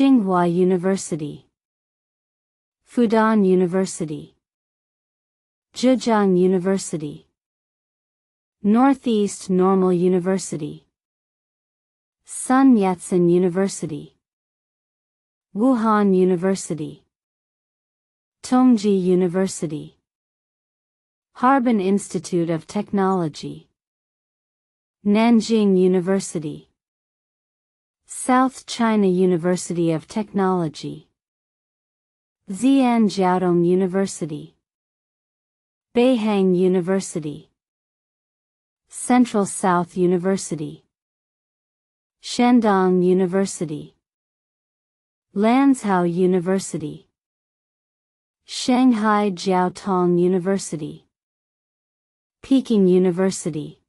Tsinghua University, Fudan University, Zhejiang University, Northeast Normal University, Sun Yat-sen University, Wuhan University, Tongji University, Harbin Institute of Technology, Nanjing University, South China University of Technology, Xi'an Jiaotong University, Beihang University, Central South University, Shandong University, Lanzhou University, Shanghai Jiaotong University, Peking University,